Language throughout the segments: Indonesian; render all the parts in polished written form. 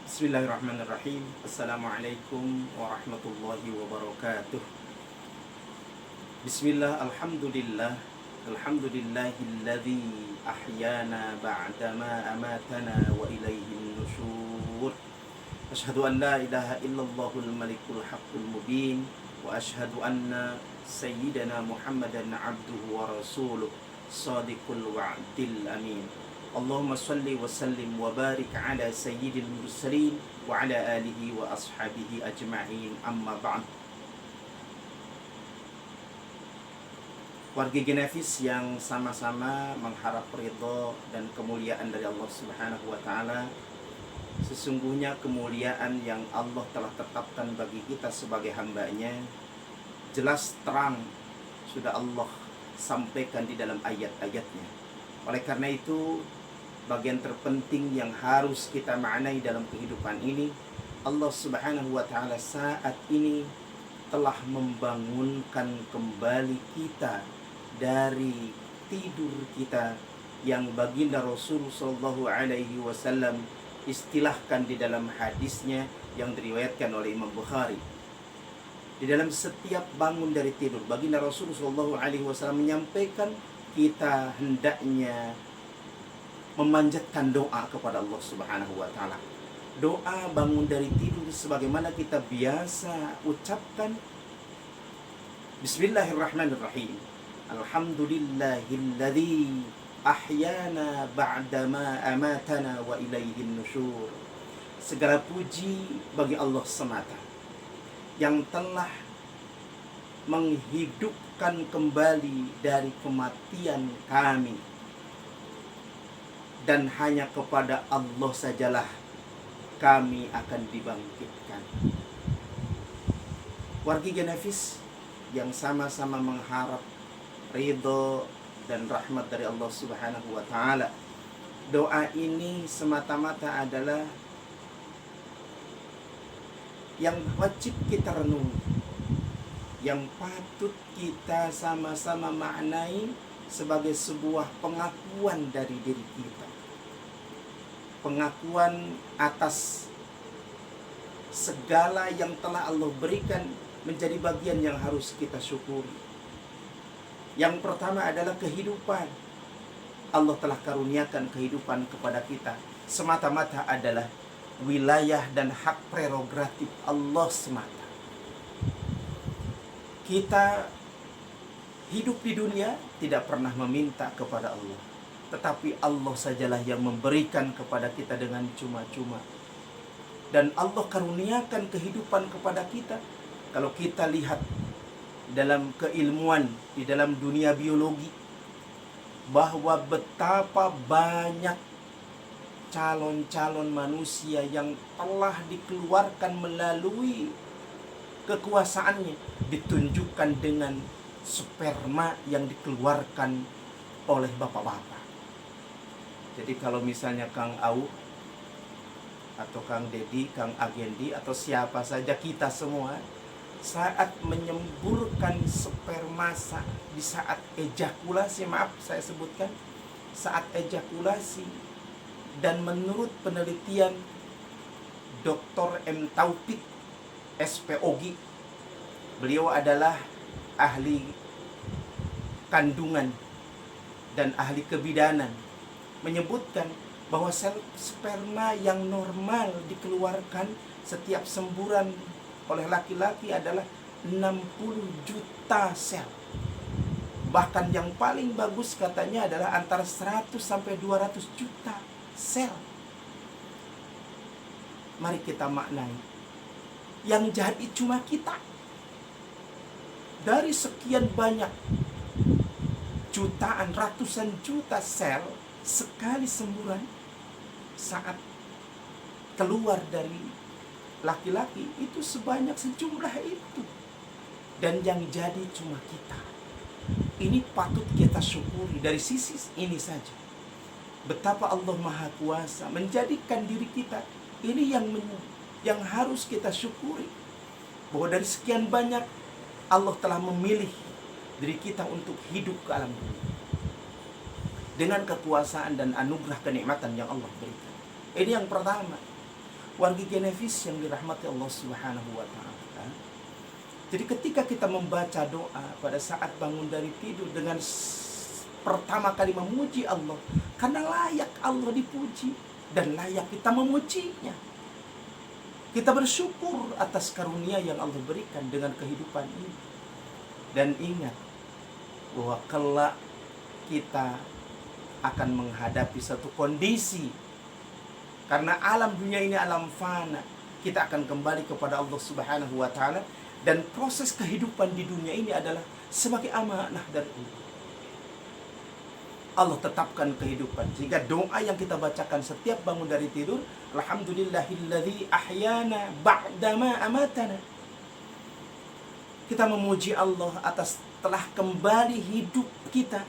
Bismillahirrahmanirrahim. Assalamualaikum warahmatullahi wabarakatuh. Bismillah, alhamdulillah. Alhamdulillahilladzi ahyana ba'dama amatana wa ilaihin nusyur. Asyhadu an la ilaha illallahul malikul haqqul mubin wa asyhadu anna sayyidana Muhammadan abduhu wa rasuluh sadiqul wa'dil amin. Allahumma salli wa sallim wa barik ala sayyidil mursalin wa ala alihi wa ashabihi ajma'in, amma ba'd. Warga Genevis yang sama-sama mengharap ridho dan kemuliaan dari Allah Subhanahu wa taala, sesungguhnya kemuliaan yang Allah telah tetapkan bagi kita sebagai hamba-Nya jelas terang sudah Allah sampaikan di dalam ayat-ayatnya. Oleh karena itu, bagian terpenting yang harus kita maknai dalam kehidupan ini, Allah Subhanahu wa taala saat ini telah membangunkan kembali kita dari tidur kita yang baginda Rasul sallallahu alaihi wasallam istilahkan di dalam hadisnya yang diriwayatkan oleh Imam Bukhari. Di dalam setiap bangun dari tidur, baginda Rasul sallallahu alaihi wasallam menyampaikan kita hendaknya memanjatkan doa kepada Allah Subhanahu wa taala. Doa bangun dari tidur sebagaimana kita biasa ucapkan, Bismillahirrahmanirrahim. Alhamdulillahilladzi ahyana ba'dama amatana wa ilaihin nusyur. Segala puji bagi Allah semata yang telah menghidupkan kembali dari kematian kami, dan hanya kepada Allah sajalah kami akan dibangkitkan. Wargi Genevis yang sama-sama mengharap ridho dan rahmat dari Allah Subhanahu wa taala, doa ini semata-mata adalah yang wajib kita renungi, yang patut kita sama-sama maknai sebagai sebuah pengakuan dari diri kita, pengakuan atas segala yang telah Allah berikan menjadi bagian yang harus kita syukuri. Yang pertama adalah kehidupan. Allah telah karuniakan kehidupan kepada kita semata-mata adalah wilayah dan hak prerogatif Allah semata. Kita hidup di dunia tidak pernah meminta kepada Allah, tetapi Allah sajalah yang memberikan kepada kita dengan cuma-cuma. Dan Allah karuniakan kehidupan kepada kita. Kalau kita lihat dalam keilmuan, di dalam dunia biologi, bahwa betapa banyak calon-calon manusia yang telah dikeluarkan melalui kekuasaannya, ditunjukkan dengan sperma yang dikeluarkan oleh bapak-bapak. Jadi kalau misalnya Kang Au atau Kang Dedi, Kang Agendi atau siapa saja kita semua saat menyemburkan sperma di saat ejakulasi, maaf saya sebutkan saat ejakulasi, dan menurut penelitian Dr. M. Taufik SPOG, beliau adalah ahli kandungan dan ahli kebidanan, menyebutkan bahwa sel sperma yang normal dikeluarkan setiap semburan oleh laki-laki adalah 60 juta sel. Bahkan yang paling bagus katanya adalah antara 100 sampai 200 juta sel. Mari kita maknai, yang jadi cuma kita. Dari sekian banyak jutaan, ratusan juta sel sekali semburan saat keluar dari laki-laki itu sebanyak sejumlah itu, dan yang jadi cuma kita. Ini patut kita syukuri dari sisi ini saja. Betapa Allah Maha Kuasa menjadikan diri kita ini yang harus kita syukuri, bahwa dari sekian banyak Allah telah memilih diri kita untuk hidup ke alam dunia dengan kekuasaan dan anugerah kenikmatan yang Allah berikan. Ini yang pertama. Warga Genevis yang dirahmati Allah Subhanahu wa taala. Jadi ketika kita membaca doa pada saat bangun dari tidur dengan pertama kali memuji Allah, karena layak Allah dipuji dan layak kita memujinya. Kita bersyukur atas karunia yang Allah berikan dengan kehidupan ini. Dan ingat bahwa kelak kita akan menghadapi satu kondisi, karena alam dunia ini alam fana. Kita akan kembali kepada Allah Subhanahu wa taala, dan proses kehidupan di dunia ini adalah sebagai amanah dari Allah. Allah tetapkan kehidupan. Sehingga doa yang kita bacakan setiap bangun dari tidur, alhamdulillahilladzi ahyana ba'dama amatana. Kita memuji Allah atas telah kembali hidup kita,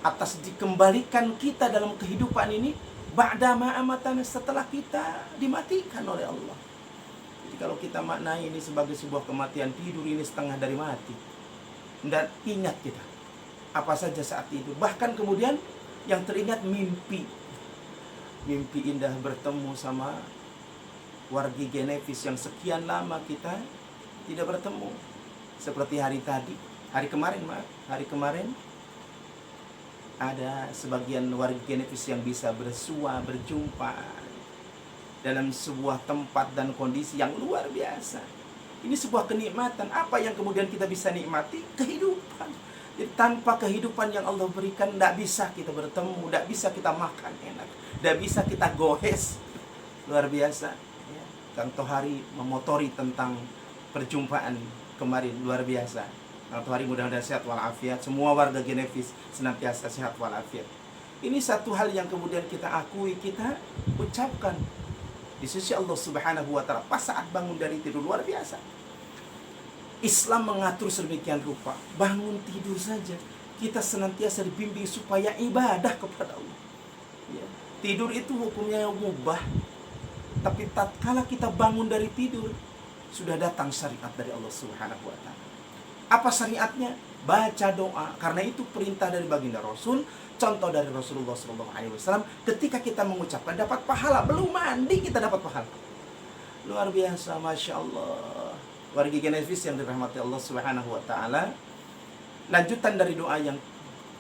atas dikembalikan kita dalam kehidupan ini ba'dama amatana, setelah kita dimatikan oleh Allah. Jadi kalau kita maknai ini sebagai sebuah kematian, tidur ini setengah dari mati. Dan ingat kita apa saja saat tidur. Bahkan kemudian yang teringat mimpi. Mimpi indah bertemu sama warga Genevis yang sekian lama kita tidak bertemu. Seperti hari kemarin ada sebagian warga Genevis yang bisa bersua, berjumpa dalam sebuah tempat dan kondisi yang luar biasa. Ini sebuah kenikmatan. Apa yang kemudian kita bisa nikmati? Kehidupan. Jadi tanpa kehidupan yang Allah berikan, tidak bisa kita bertemu, tidak bisa kita makan enak, tidak bisa kita gohes. Luar biasa. Kang Tohari memotori tentang perjumpaan kemarin, luar biasa. Kang Tohari mudah-mudahan sehat walafiat. Semua warga Genevis senantiasa sehat walafiat. Ini satu hal yang kemudian kita akui, kita ucapkan di sisi Allah Subhanahu wa taala pas saat bangun dari tidur. Luar biasa. Islam mengatur sedemikian rupa. Bangun tidur saja kita senantiasa dibimbing supaya ibadah kepada Allah. Ya. Tidur itu hukumnya mubah. Tapi tatkala kita bangun dari tidur, sudah datang syariat dari Allah Subhanahu wa taala. Apa syariatnya? Baca doa. Karena itu perintah dari baginda Rasul. Contoh dari Rasulullah SAW, ketika kita mengucapkan dapat pahala, belum mandi kita dapat pahala. Luar biasa, Masya Allah. Warga Genevis yang dirahmati Allah Subhanahu wa taala. Lanjutan dari doa yang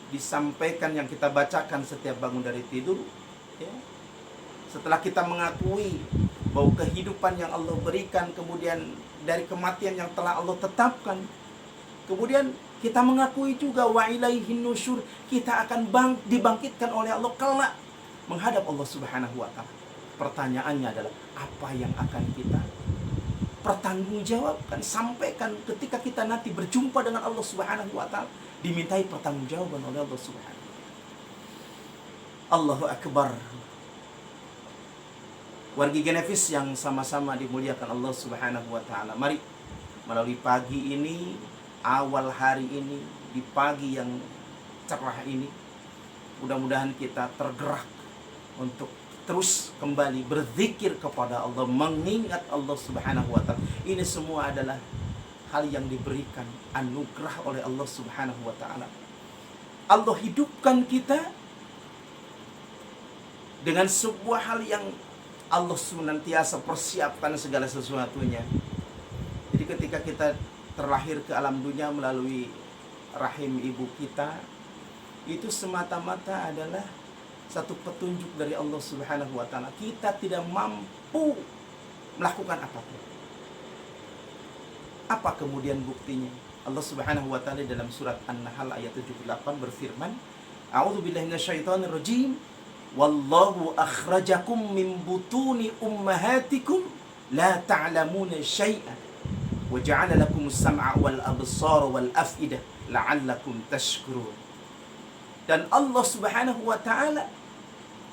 disampaikan, yang kita bacakan setiap bangun dari tidur, ya. Setelah kita mengakui bahwa kehidupan yang Allah berikan, kemudian dari kematian yang telah Allah tetapkan, kemudian kita mengakui juga wa ilaihin nusyur, kita akan dibangkitkan oleh Allah kelak menghadap Allah Subhanahu wa taala. Pertanyaannya adalah apa yang akan kita pertanggungjawabkan, sampaikan ketika kita nanti berjumpa dengan Allah Subhanahu wa taala, dimintai pertanggungjawaban oleh Allah Subhanahu. Allahu akbar. Warga Genevis yang sama-sama dimuliakan Allah Subhanahu wa taala, mari melalui pagi ini, awal hari ini, di pagi yang cerah ini, mudah-mudahan kita tergerak untuk terus kembali berzikir kepada Allah, mengingat Allah Subhanahu wa taala. Ini semua adalah hal yang diberikan anugerah oleh Allah Subhanahu wa taala. Allah hidupkan kita dengan sebuah hal yang Allah senantiasa persiapkan segala sesuatunya. Jadi ketika kita terlahir ke alam dunia melalui rahim ibu kita, itu semata-mata adalah satu petunjuk dari Allah Subhanahu wa taala. Kita tidak mampu melakukan apapun. Apa kemudian buktinya? Allah Subhanahu wa taala dalam surat An-Nahl ayat 78 berfirman, A'udzubillahi minasyaitonir rajim. Wallahu akhrajakum min butuni ummahatikum la ta'lamuna syai'an wa ja'ala lakumus sam'a wal absara wal af'idah la'allakum tashkurun. Dan Allah Subhanahu wa taala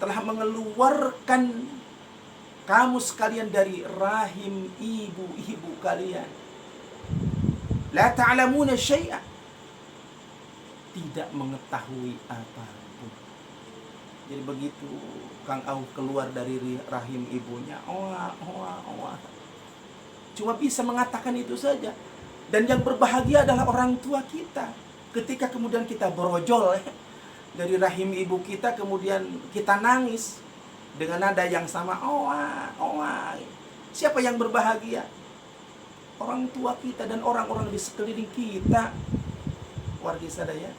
telah mengeluarkan kamu sekalian dari rahim ibu-ibu kalian. La ta'lamuna syai'an, tidak mengetahui apapun. Jadi begitu Kang Au keluar dari rahim ibunya, cuma bisa mengatakan itu saja. Dan yang berbahagia adalah orang tua kita. Ketika kemudian kita berojol dari rahim ibu kita, kemudian kita nangis dengan nada yang sama, Siapa yang berbahagia? Orang tua kita dan orang-orang di sekeliling kita. Wargi sadaya.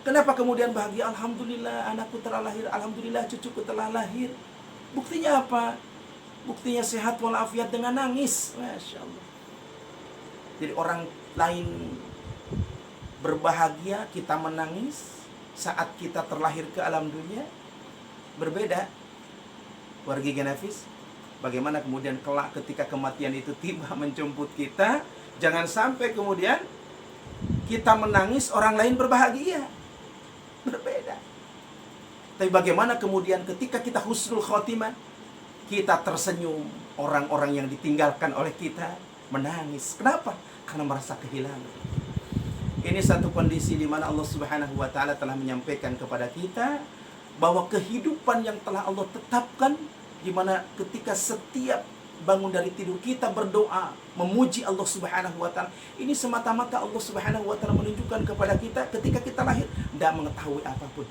Kenapa kemudian bahagia? Alhamdulillah anakku telah lahir, alhamdulillah cucuku telah lahir. Buktinya apa? Buktinya sehat walafiat dengan nangis. Masya Allah. Jadi orang lain berbahagia, kita menangis saat kita terlahir ke alam dunia. Berbeda. Wargi Genafis. Bagaimana kemudian kelak ketika kematian itu tiba menjemput kita, jangan sampai kemudian kita menangis, orang lain berbahagia. Berbeda. Tapi bagaimana kemudian ketika kita husnul khotimah, kita tersenyum, orang-orang yang ditinggalkan oleh kita menangis. Kenapa? Karena merasa kehilangan. Ini satu kondisi di mana Allah Subhanahu wa taala telah menyampaikan kepada kita bahwa kehidupan yang telah Allah tetapkan, di mana ketika setiap bangun dari tidur kita berdoa, memuji Allah Subhanahu wa taala. Ini semata-mata Allah Subhanahu wa taala menunjukkan kepada kita ketika kita lahir tidak mengetahui apapun.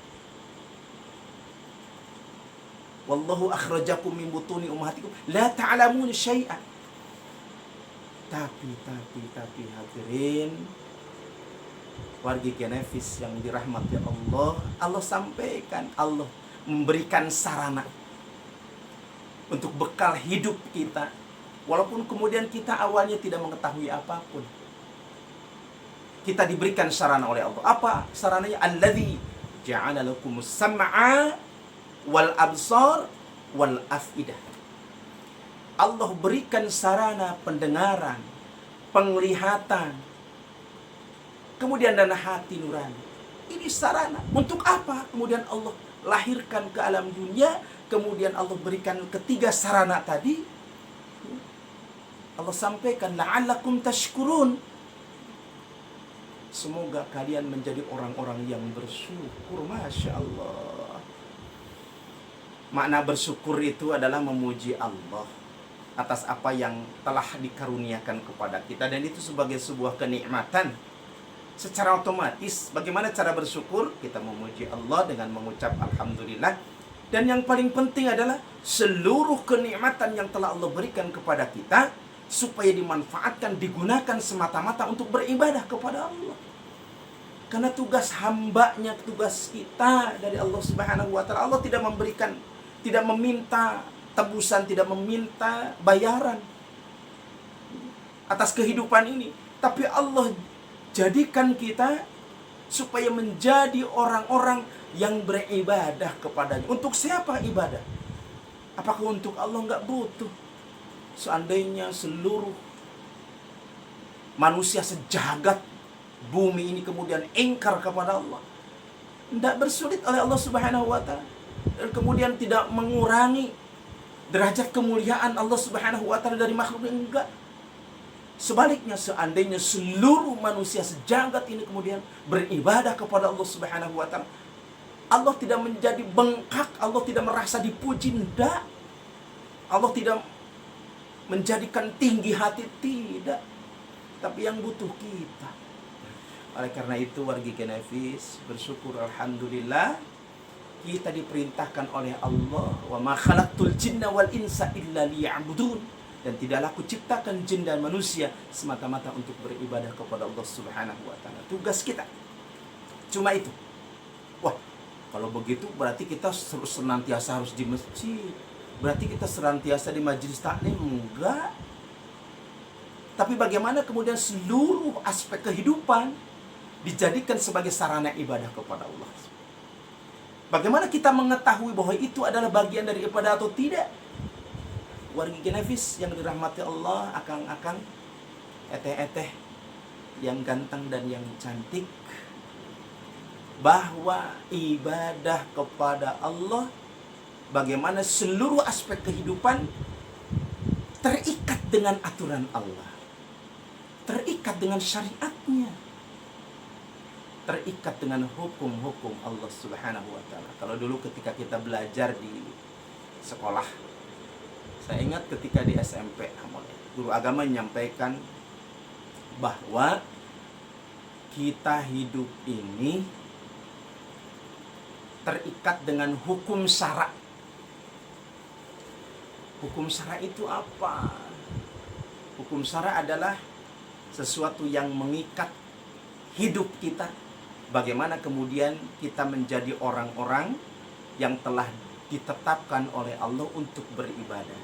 Wallahu akhrajakum min butuni ummahatikum la ta'lamun syai'an. Tapi hadirin wargi Genafis yang dirahmati Allah, Allah sampaikan, Allah memberikan sarana untuk bekal hidup kita. Walaupun kemudian kita awalnya tidak mengetahui apapun, kita diberikan sarana oleh Allah. Apa sarananya? Alladzi ja'ala lakumus sam'a wal absar wal afidah. Allah berikan sarana pendengaran, penglihatan, kemudian dan hati nurani. Ini sarana. Untuk apa? Kemudian Allah lahirkan ke alam dunia, kemudian Allah berikan ketiga sarana tadi. Allah sampaikan la'allakum tashkurun. Semoga kalian menjadi orang-orang yang bersyukur. Masya Allah. Makna bersyukur itu adalah memuji Allah atas apa yang telah dikaruniakan kepada kita, dan itu sebagai sebuah kenikmatan. Secara otomatis, bagaimana cara bersyukur? Kita memuji Allah dengan mengucap alhamdulillah. Dan yang paling penting adalah seluruh kenikmatan yang telah Allah berikan kepada kita supaya dimanfaatkan, digunakan semata-mata untuk beribadah kepada Allah. Karena tugas hambanya, tugas kita dari Allah Subhanahu wa taala. Allah tidak memberikan, tidak meminta tebusan, tidak meminta bayaran atas kehidupan ini, tapi Allah jadikan kita supaya menjadi orang-orang yang beribadah kepadanya. Untuk siapa ibadah? Apakah untuk Allah? Enggak butuh. Seandainya seluruh manusia sejagat bumi ini kemudian ingkar kepada Allah, tidak bersulit oleh Allah Subhanahu wa taala, dan kemudian tidak mengurangi derajat kemuliaan Allah Subhanahu wa taala dari makhluk, enggak. Sebaliknya, seandainya seluruh manusia sejagat ini kemudian beribadah kepada Allah Subhanahu wa taala, Allah tidak menjadi bengkak, Allah tidak merasa dipuji, enggak. Allah tidak menjadikan tinggi hati, tidak. Tapi yang butuh kita. Oleh karena itu wargi Genafis, bersyukur alhamdulillah kita diperintahkan oleh Allah, wa ma khalaqtul jinna wal insa illa liya'budun, dan tidaklah aku ciptakan jin dan manusia semata-mata untuk beribadah kepada Allah Subhanahu wa taala. Tugas kita cuma itu. Wah, kalau begitu berarti kita senantiasa harus di masjid. Berarti kita senantiasa di majelis taklim? Enggak. Tapi bagaimana kemudian seluruh aspek kehidupan dijadikan sebagai sarana ibadah kepada Allah? Bagaimana kita mengetahui bahwa itu adalah bagian dari ibadah atau tidak? Wargi Genafis yang dirahmati Allah, akang-akang, eteh-eteh yang ganteng dan yang cantik, bahwa ibadah kepada Allah, bagaimana seluruh aspek kehidupan terikat dengan aturan Allah, terikat dengan syariatnya, terikat dengan hukum-hukum Allah Subhanahu wa taala. Kalau dulu ketika kita belajar di sekolah, saya ingat ketika di SMP, guru agama menyampaikan bahwa kita hidup ini terikat dengan hukum syara. Hukum syara itu apa? Hukum syara adalah sesuatu yang mengikat hidup kita. Bagaimana kemudian kita menjadi orang-orang yang telah ditetapkan oleh Allah untuk beribadah.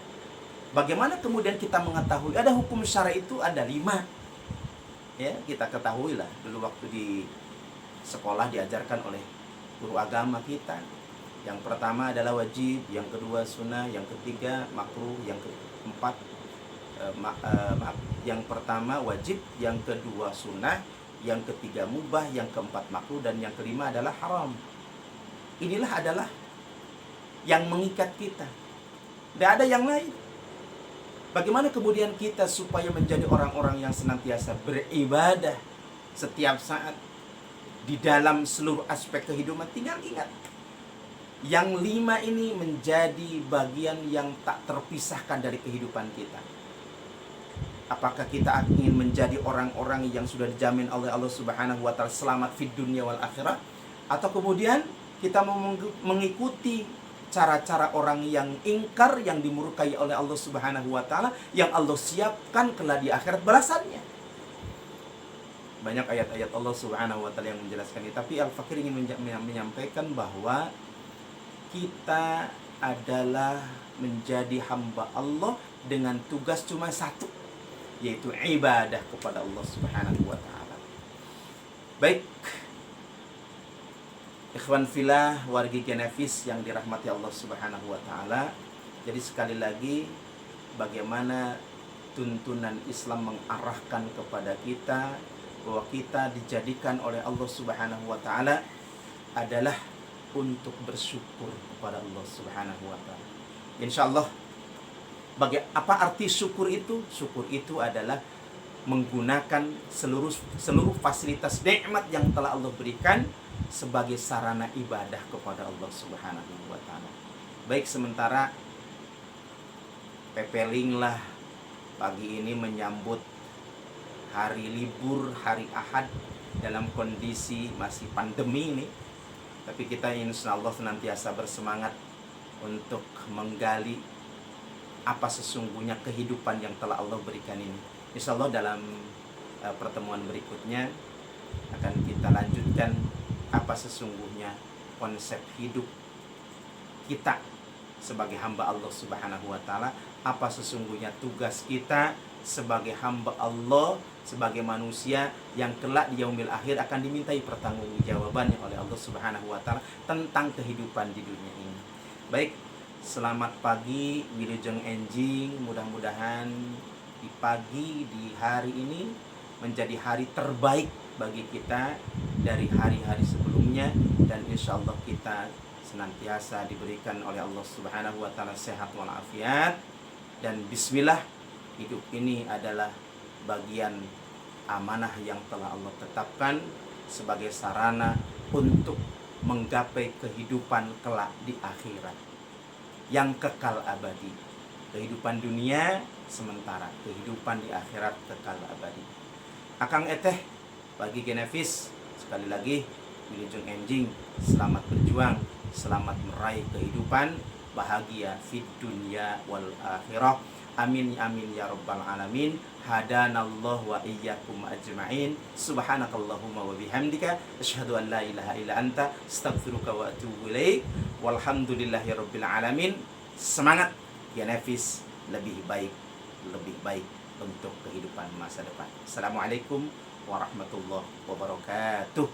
Bagaimana kemudian kita mengetahui ada hukum syara itu ada 5. Ya, kita ketahui lah dulu waktu di sekolah diajarkan oleh guru agama kita. Yang pertama adalah wajib, yang kedua sunnah, yang ketiga makruh, yang keempat yang pertama wajib, yang kedua sunnah, yang ketiga mubah, yang keempat makruh, dan yang kelima adalah haram. Inilah adalah yang mengikat kita. Tidak ada yang lain. Bagaimana kemudian kita supaya menjadi orang-orang yang senantiasa beribadah setiap saat di dalam seluruh aspek kehidupan? Tinggal ingat, yang 5 ini menjadi bagian yang tak terpisahkan dari kehidupan kita. Apakah kita ingin menjadi orang-orang yang sudah dijamin oleh Allah Subhanahu wa Ta'ala selamat fid dunya wal akhirah, atau kemudian kita mengikuti cara-cara orang yang ingkar, yang dimurkai oleh Allah Subhanahu wa Ta'ala, yang Allah siapkan kelak di akhirat balasannya. Banyak ayat-ayat Allah Subhanahu wa Ta'ala yang menjelaskan ini, tapi Al-Fakir ingin menyampaikan bahwa kita adalah menjadi hamba Allah dengan tugas cuma satu, yaitu ibadah kepada Allah Subhanahu wa Ta'ala. Baik, ikhwan filah, wargi Genefis yang dirahmati Allah Subhanahu wa Ta'ala. Jadi sekali lagi, bagaimana tuntunan Islam mengarahkan kepada kita bahwa kita dijadikan oleh Allah Subhanahu wa Ta'ala adalah untuk bersyukur kepada Allah Subhanahu wa Ta'ala. Insyaallah, apa arti syukur itu? Syukur itu adalah menggunakan seluruh fasilitas nikmat yang telah Allah berikan sebagai sarana ibadah kepada Allah Subhanahu wa Ta'ala. Baik, sementara Pepeling lah pagi ini menyambut hari libur, hari Ahad dalam kondisi masih pandemi ini. Tapi kita insyaallah senantiasa bersemangat untuk menggali apa sesungguhnya kehidupan yang telah Allah berikan ini. Insyaallah dalam pertemuan berikutnya akan kita lanjutkan apa sesungguhnya konsep hidup kita sebagai hamba Allah Subhanahu wa Ta'ala, apa sesungguhnya tugas kita sebagai hamba Allah, sebagai manusia yang kelak di yaumil akhir akan dimintai pertanggungjawabannya oleh Allah Subhanahu wa Ta'ala tentang kehidupan di dunia ini. Baik, selamat pagi Wilujeng Enjing. Mudah-mudahan di pagi di hari ini menjadi hari terbaik bagi kita dari hari-hari sebelumnya, dan insyaallah kita senantiasa diberikan oleh Allah Subhanahu wa Ta'ala sehat walafiat. Dan bismillah, hidup ini adalah bagian amanah yang telah Allah tetapkan sebagai sarana untuk menggapai kehidupan kelak di akhirat yang kekal abadi. Kehidupan dunia sementara, kehidupan di akhirat kekal abadi. Akang eteh bagi Genefis, sekali lagi Wilujeng Enjing, selamat berjuang, selamat meraih kehidupan bahagia fid dunya wal akhirah. Amin amin ya rabbal alamin. Hadanallah wa iyyakum ajma'in. Subhanakallahumma wa bihamdika asyhadu an la ilaha illa anta astaghfiruka wa atubu ilaik. Walhamdulillahi rabbil alamin. Semangat Genefis, lebih baik untuk kehidupan masa depan. Assalamualaikum warahmatullahi wabarakatuh.